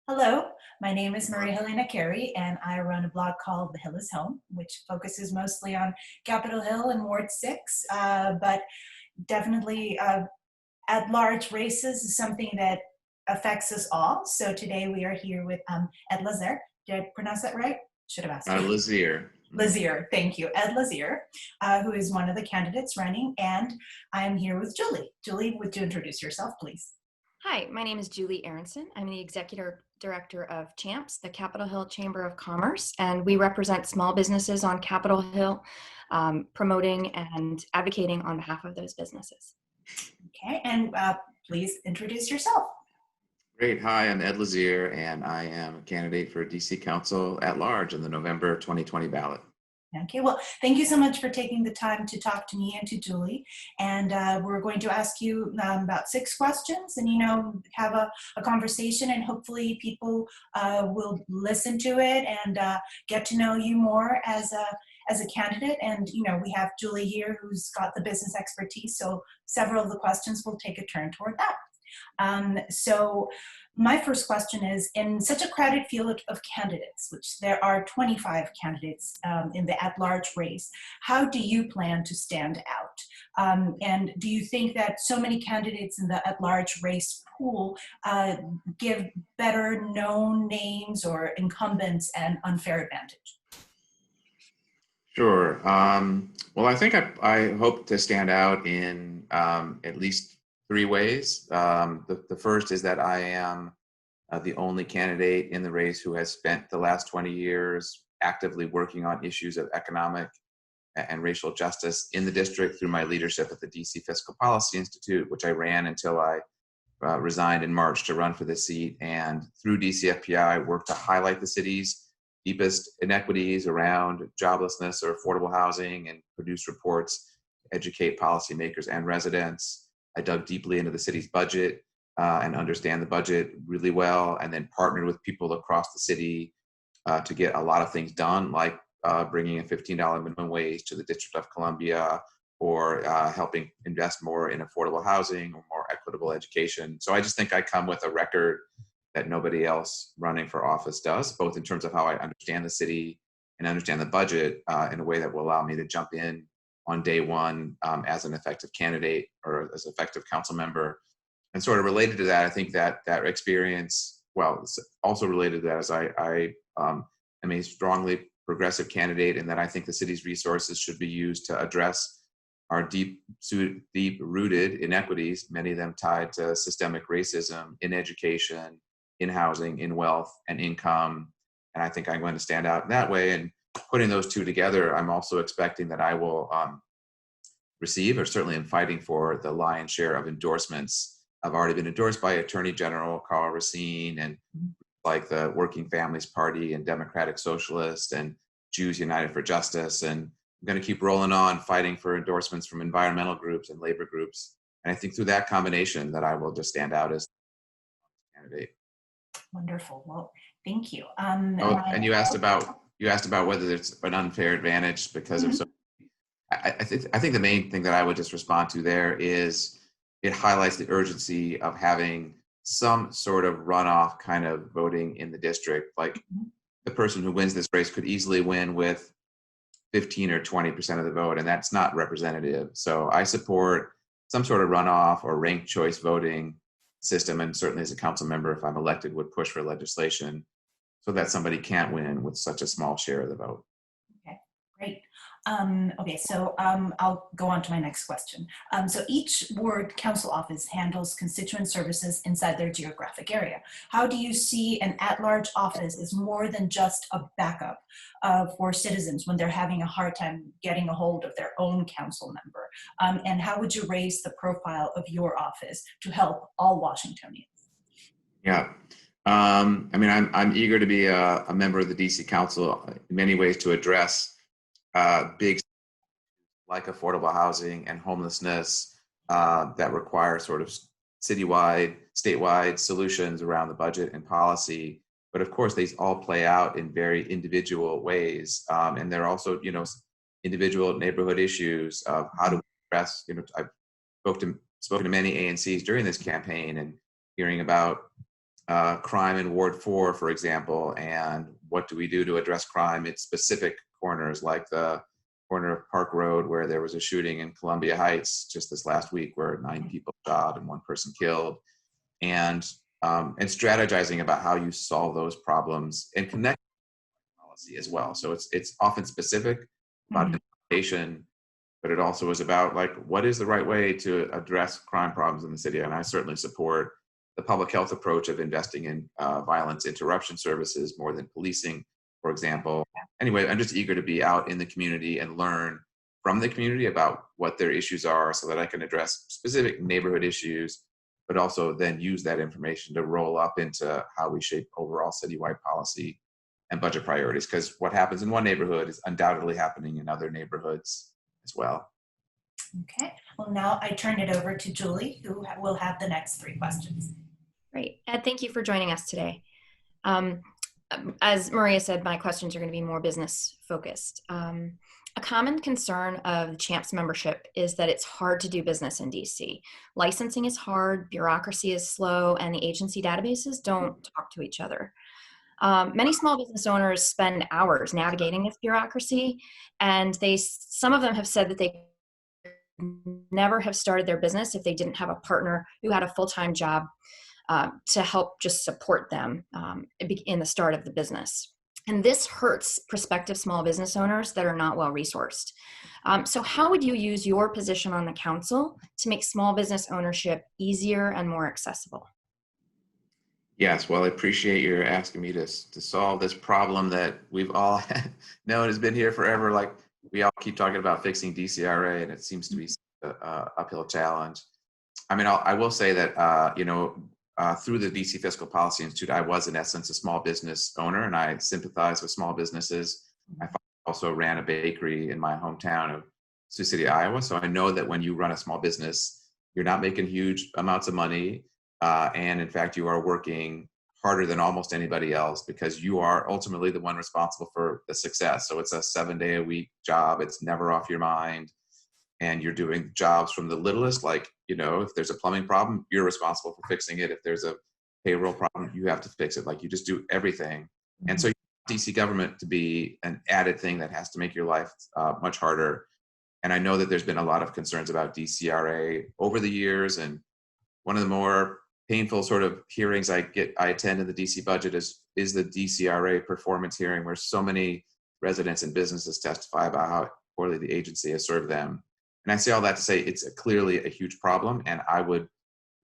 Hello, my name is Maria Helena Carey, and I run a blog called The Hill is Home, which focuses mostly on Capitol Hill and Ward 6, but definitely at-large races is something that affects us all. So today we are here with Ed Lazere. Did I pronounce that right? Should have asked you. Lazere. Lazere, thank you. Ed Lazere, who is one of the candidates running, and I'm here with Julie. Julie, would you introduce yourself, please? Hi, my name is Julie Aronson. I'm the Executive Director of CHAMPS, the Capitol Hill Chamber of Commerce, and we represent small businesses on Capitol Hill, promoting and advocating on behalf of those businesses. Okay, and please introduce yourself. Great. Hi, I'm Ed Lazere, and I am a candidate for DC Council at large in the November 2020 ballot. Okay, well, thank you so much for taking the time to talk to me and to Julie. And we're going to ask you about 6 questions and, have a conversation, and hopefully people will listen to it and get to know you more as a candidate. And, we have Julie here who's got the business expertise. So several of the questions will take a turn toward that. So my first question is, in such a crowded field of candidates, which there are 25 candidates in the at-large race, how do you plan to stand out? And do you think that so many candidates in the at-large race pool give better known names or incumbents an unfair advantage? Sure. Well, I think I hope to stand out in at least 3 ways. The first is that I am the only candidate in the race who has spent the last 20 years actively working on issues of economic and racial justice in the district through my leadership at the DC Fiscal Policy Institute, which I ran until I resigned in March to run for the seat. And through DCFPI, I worked to highlight the city's deepest inequities around joblessness or affordable housing and produce reports to educate policymakers and residents. I dug deeply into the city's budget and understand the budget really well, and then partnered with people across the city to get a lot of things done, like bringing a $15 minimum wage to the District of Columbia, or helping invest more in affordable housing or more equitable education. So I just think I come with a record that nobody else running for office does, both in terms of how I understand the city and understand the budget in a way that will allow me to jump in on day one as an effective candidate or as an effective council member. And sort of related to that, I think that experience, well, it's also related to that, as I am a strongly progressive candidate, and that I think the city's resources should be used to address our deep-rooted inequities, many of them tied to systemic racism in education, in housing, in wealth, and income. And I think I'm going to stand out in that way. And putting those 2 together, I'm also expecting that I will receive, or certainly am fighting for, the lion's share of endorsements. I've already been endorsed by Attorney General Carl Racine, and like the Working Families Party and Democratic Socialist and Jews United for Justice. And I'm going to keep rolling on fighting for endorsements from environmental groups and labor groups. And I think through that combination that I will just stand out as a candidate. Wonderful. Well, thank you. And you asked about whether it's an unfair advantage because of so. I think the main thing that I would just respond to there is it highlights the urgency of having some sort of runoff kind of voting in the district. Like the person who wins this race could easily win with 15 or 20% of the vote, and that's not representative. So I support some sort of runoff or ranked choice voting system, and certainly as a council member, if I'm elected, would push for legislation so that somebody can't win with such a small share of the vote. Okay, great. Okay, so I'll go on to my next question. So each ward council office handles constituent services inside their geographic area. How do you see an at-large office as more than just a backup for citizens when they're having a hard time getting a hold of their own council member? And how would you raise the profile of your office to help all Washingtonians? Yeah. I'm eager to be a member of the DC Council in many ways to address big like affordable housing and homelessness that require sort of citywide, statewide solutions around the budget and policy. But of course, these all play out in very individual ways. And there are also, individual neighborhood issues of how to address, I've spoken to many ANCs during this campaign and hearing about crime in Ward 4, for example, and what do we do to address crime at specific corners, like the corner of Park Road where there was a shooting in Columbia Heights just this last week where 9 people shot and 1 person killed, and strategizing about how you solve those problems and connect policy as well. So it's often specific about implementation, but it also is about like what is the right way to address crime problems in the city. And I certainly support the public health approach of investing in violence interruption services more than policing, for example. Anyway, I'm just eager to be out in the community and learn from the community about what their issues are so that I can address specific neighborhood issues, but also then use that information to roll up into how we shape overall citywide policy and budget priorities. Because what happens in one neighborhood is undoubtedly happening in other neighborhoods as well. Okay, well now I turn it over to Julie, who will have the next 3 questions. Great. Ed, thank you for joining us today. As Maria said, my questions are going to be more business focused. A common concern of CHAMPS membership is that it's hard to do business in DC. Licensing is hard, bureaucracy is slow, and the agency databases don't talk to each other. Many small business owners spend hours navigating this bureaucracy, and some of them have said that they never have started their business if they didn't have a partner who had a full-time job to help just support them in the start of the business. And this hurts prospective small business owners that are not well resourced. So how would you use your position on the council to make small business ownership easier and more accessible? Yes, well, I appreciate your asking me to solve this problem that we've all known has been here forever. Like we all keep talking about fixing DCRA, and it seems to be an uphill challenge. I mean, I will say that through the DC Fiscal Policy Institute, I was in essence a small business owner, and I sympathize with small businesses. I also ran a bakery in my hometown of Sioux City, Iowa. So I know that when you run a small business, you're not making huge amounts of money. And in fact, you are working harder than almost anybody else because you are ultimately the one responsible for the success. So it's a 7-day-a-week job. It's never off your mind. And you're doing jobs from the littlest, like, if there's a plumbing problem, you're responsible for fixing it. If there's a payroll problem, you have to fix it. Like you just do everything. And so you want DC government to be an added thing that has to make your life much harder. And I know that there's been a lot of concerns about DCRA over the years. And one of the more painful sort of hearings I attend in the DC budget is the DCRA performance hearing, where so many residents and businesses testify about how poorly the agency has served them. And I say all that to say it's clearly a huge problem, and I would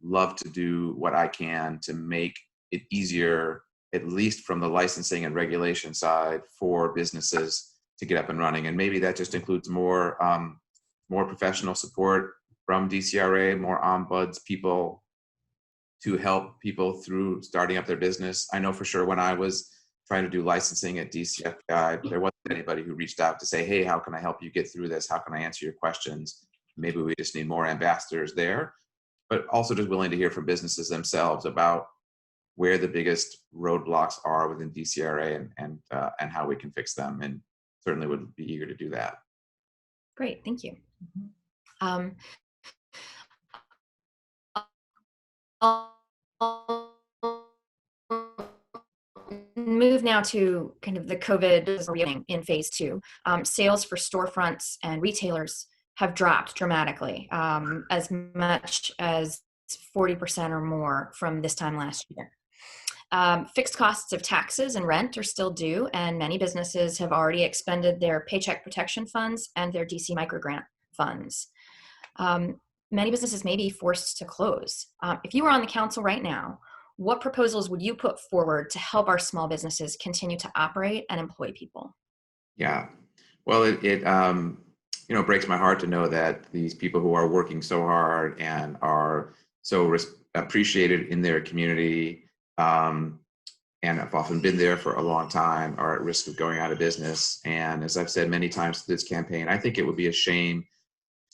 love to do what I can to make it easier, at least from the licensing and regulation side, for businesses to get up and running. And maybe that just includes more professional support from DCRA, more ombuds people to help people through starting up their business. I know for sure when I was trying to do licensing at DCFI, there wasn't anybody who reached out to say, hey, how can I help you get through this? How can I answer your questions? Maybe we just need more ambassadors there, but also just willing to hear from businesses themselves about where the biggest roadblocks are within DCRA and how we can fix them, and certainly would be eager to do that. Great, thank you. I'll move now to kind of the COVID reopening in phase 2. Sales for storefronts and retailers have dropped dramatically, as much as 40% or more from this time last year. Fixed costs of taxes and rent are still due, and many businesses have already expended their paycheck protection funds and their DC microgrant funds. Many businesses may be forced to close. If you were on the council right now, what proposals would you put forward to help our small businesses continue to operate and employ people? Yeah, well, it breaks my heart to know that these people who are working so hard and are so appreciated in their community and have often been there for a long time are at risk of going out of business. And as I've said many times through this campaign, I think it would be a shame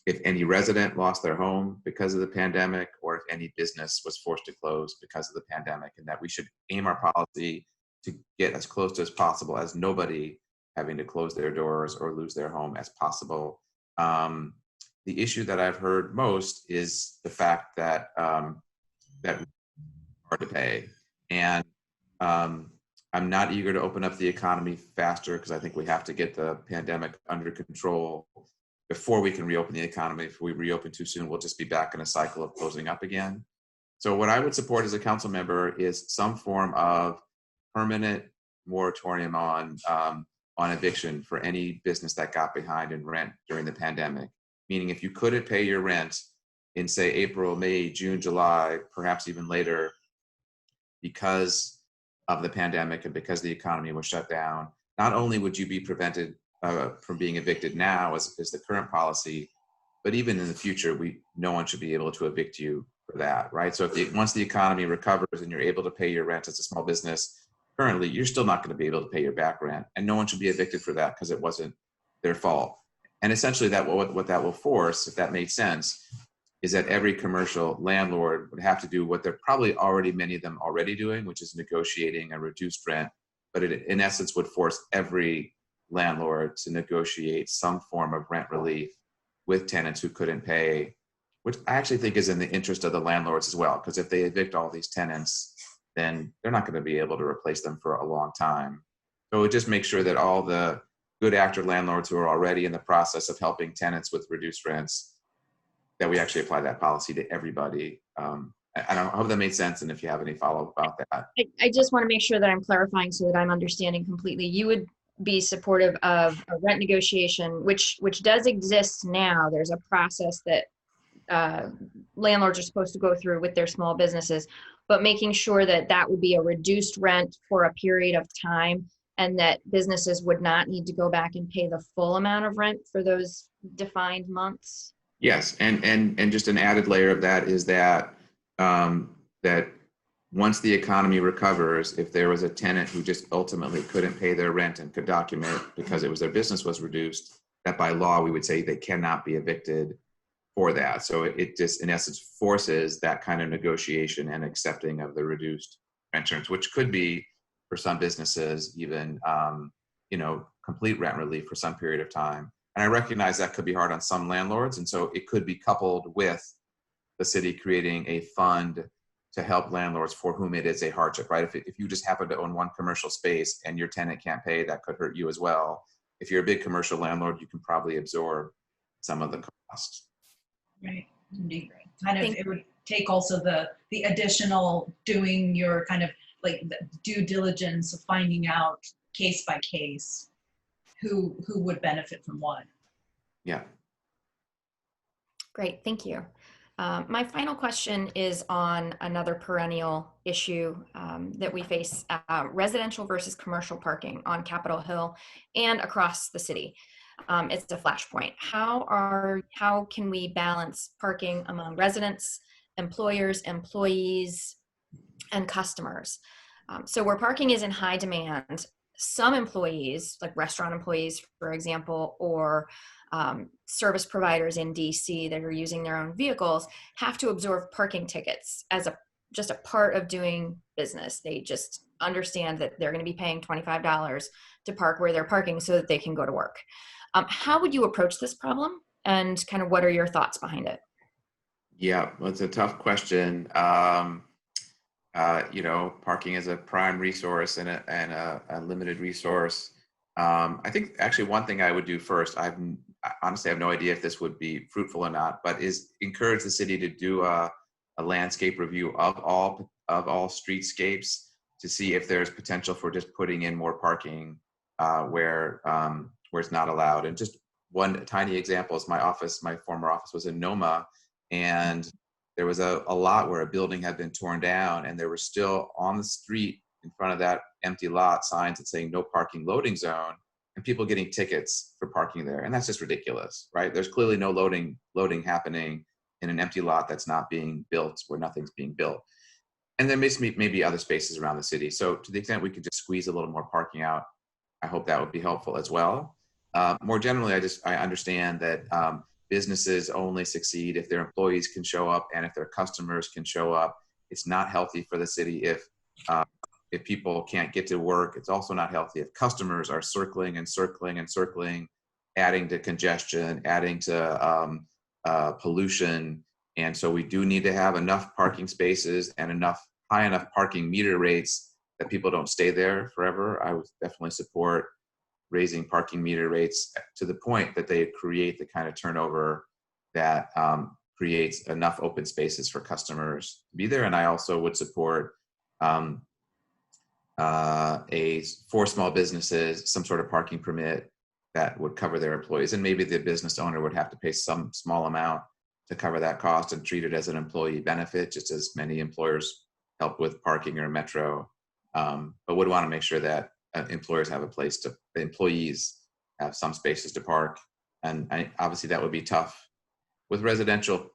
if any resident lost their home because of the pandemic, or if any business was forced to close because of the pandemic, and that we should aim our policy to get as close to as possible as nobody having to close their doors or lose their home as possible. The issue that I've heard most is the fact that that hard to pay. And I'm not eager to open up the economy faster because I think we have to get the pandemic under control before we can reopen the economy. If we reopen too soon, we'll just be back in a cycle of closing up again. So what I would support as a council member is some form of permanent moratorium on eviction for any business that got behind in rent during the pandemic. Meaning if you couldn't pay your rent in, say, April, May, June, July, perhaps even later, because of the pandemic and because the economy was shut down, not only would you be prevented from being evicted now as the current policy, but even in the future, no one should be able to evict you for that, right? So once the economy recovers and you're able to pay your rent as a small business, currently you're still not going to be able to pay your back rent, and no one should be evicted for that because it wasn't their fault. And essentially, what that will force, if that makes sense, is that every commercial landlord would have to do what they're probably already, many of them already doing, which is negotiating a reduced rent. But it, in essence, would force every landlord to negotiate some form of rent relief with tenants who couldn't pay, which I actually think is in the interest of the landlords as well. Because if they evict all these tenants, then they're not going to be able to replace them for a long time. So it just makes sure that all the good actor landlords who are already in the process of helping tenants with reduced rents, that we actually apply that policy to everybody. I hope that made sense, and if you have any follow-up about that. I just want to make sure that I'm clarifying so that I'm understanding completely. You would be supportive of a rent negotiation, which does exist now. There's a process that landlords are supposed to go through with their small businesses, but making sure that that would be a reduced rent for a period of time, and that businesses would not need to go back and pay the full amount of rent for those defined months. Yes, and just an added layer of that is that that once the economy recovers, if there was a tenant who just ultimately couldn't pay their rent and could document because their business was reduced, that by law we would say they cannot be evicted for that. So it just in essence forces that kind of negotiation and accepting of the reduced rent terms, which could be for some businesses even complete rent relief for some period of time. And I recognize that could be hard on some landlords, and so it could be coupled with the city creating a fund to help landlords for whom it is a hardship, right? If you just happen to own one commercial space and your tenant can't pay, that could hurt you as well. If you're a big commercial landlord, you can probably absorb some of the costs. Right. Indeed. Kind of, it would take also the additional doing your kind of like the due diligence of finding out case by case who would benefit from what. Yeah. Great, thank you. My final question is on another perennial issue that we face, residential versus commercial parking on Capitol Hill and across the city. It's a flashpoint. How can we balance parking among residents, employers, employees, and customers? So where parking is in high demand, some employees, like restaurant employees, for example, or service providers in DC that are using their own vehicles, have to absorb parking tickets as just a part of doing business. They just understand that they're going to be paying $25 to park where they're parking so that they can go to work. How would you approach this problem, and kind of what are your thoughts behind it? Yeah, well, it's a tough question. Parking is a prime resource and a limited resource. I think actually one thing I would do first, I honestly have no idea if this would be fruitful or not, but is encourage the city to do a landscape review of all streetscapes to see if there's potential for just putting in more parking where it's not allowed. And just one tiny example is my former office was in Noma, and there was a lot where a building had been torn down, and there were still on the street in front of that empty lot signs that saying no parking loading zone, and people getting tickets for parking there. And that's just ridiculous, right? There's clearly no loading happening in an empty lot that's not being built, where nothing's being built. And there may be other spaces around the city. So to the extent we could just squeeze a little more parking out, I hope that would be helpful as well. More generally, I understand that businesses only succeed if their employees can show up and if their customers can show up. It's not healthy for the city if people can't get to work. It's also not healthy if customers are circling and circling and circling, adding to congestion, adding to pollution. And so we do need to have enough parking spaces and enough high enough parking meter rates that people don't stay there forever. I would definitely support raising parking meter rates to the point that they create the kind of turnover that creates enough open spaces for customers to be there. And I also would support for small businesses, some sort of parking permit that would cover their employees. And maybe the business owner would have to pay some small amount to cover that cost and treat it as an employee benefit, just as many employers help with parking or metro. But would want to make sure that employers have a place to, the employees have some spaces to park. And obviously that would be tough with residential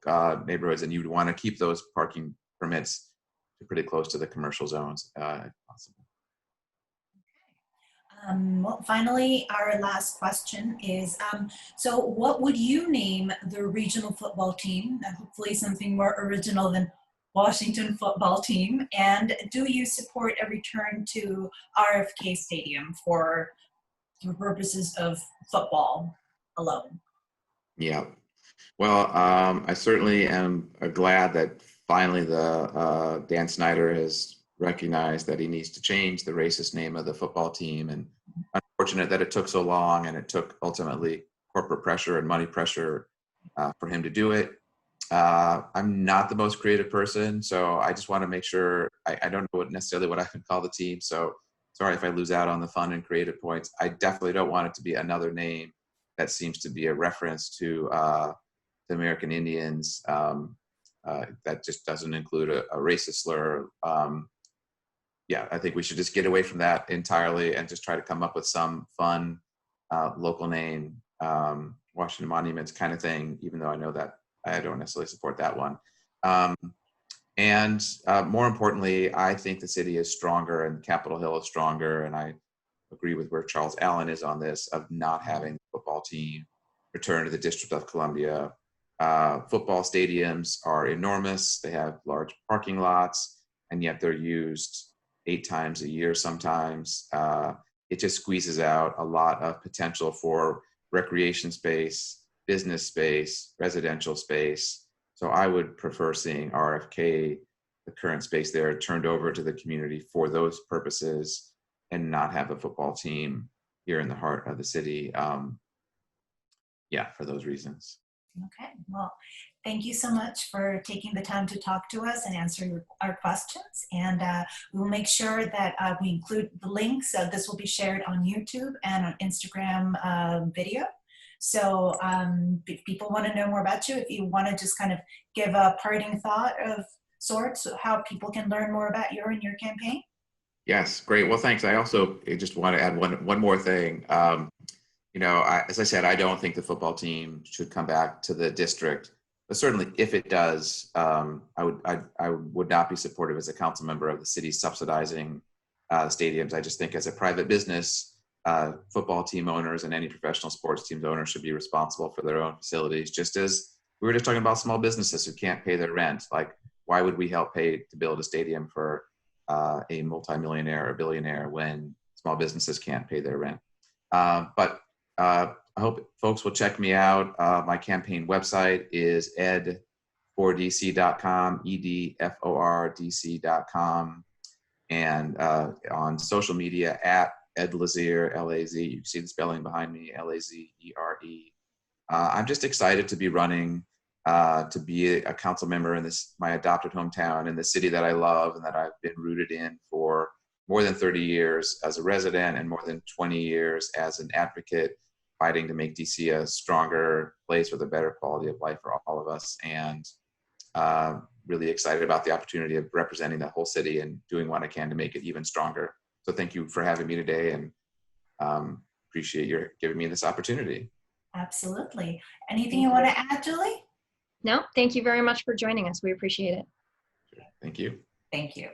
neighborhoods, and you'd want to keep those parking permits pretty close to the commercial zones if possible. Well, finally, our last question is, so what would you name the regional football team? Hopefully something more original than Washington football team. And do you support a return to RFK Stadium for the purposes of football alone? Yeah. Well, I certainly am glad that finally the Dan Snyder has recognized that he needs to change the racist name of the football team, and unfortunate that it took so long, and it took ultimately corporate pressure and money pressure for him to do it. I'm not the most creative person, so I just want to make sure I don't know necessarily what I can call the team, so sorry if I lose out on the fun and creative points. I definitely don't want it to be another name that seems to be a reference to the American Indians that just doesn't include a racist slur. Yeah, I think we should just get away from that entirely and just try to come up with some fun local name, Washington Monuments kind of thing, even though I know that I don't necessarily support that one. And more importantly, I think the city is stronger and Capitol Hill is stronger. And I agree with where Charles Allen is on this of not having the football team return to the District of Columbia. Football stadiums are enormous. They have large parking lots, and yet they're used 8 times a year sometimes. It just squeezes out a lot of potential for recreation space, business space, residential space. So I would prefer seeing RFK, the current space there, turned over to the community for those purposes and not have a football team here in the heart of the city. Yeah, for those reasons. Okay, well, thank you so much for taking the time to talk to us and answer our questions. And we will make sure that we include the links. This will be shared on YouTube and on Instagram video. So if people want to know more about you, if you want to just kind of give a parting thought of sorts, how people can learn more about you and your campaign. Yes, great. Well, thanks. I also just want to add one more thing. You know, as I said, I don't think the football team should come back to the district, but certainly if it does, I would not be supportive as a council member of the city subsidizing stadiums. I just think as a private business, football team owners and any professional sports teams owners should be responsible for their own facilities. Just as we were just talking about small businesses who can't pay their rent, like why would we help pay to build a stadium for a multimillionaire or billionaire when small businesses can't pay their rent? But I hope folks will check me out. My campaign website is ed4dc.com, edfordc.com, and on social media at Ed Lazere, L-A-Z. You can see the spelling behind me, L-A-Z-E-R-E. I'm just excited to be running, to be a council member in this, my adopted hometown, in the city that I love and that I've been rooted in for more than 30 years as a resident and more than 20 years as an advocate, fighting to make DC a stronger place with a better quality of life for all of us. And really excited about the opportunity of representing the whole city and doing what I can to make it even stronger. So thank you for having me today, and appreciate your giving me this opportunity. Absolutely. Anything you want to add, Julie? No, thank you very much for joining us. We appreciate it. Thank you. Thank you.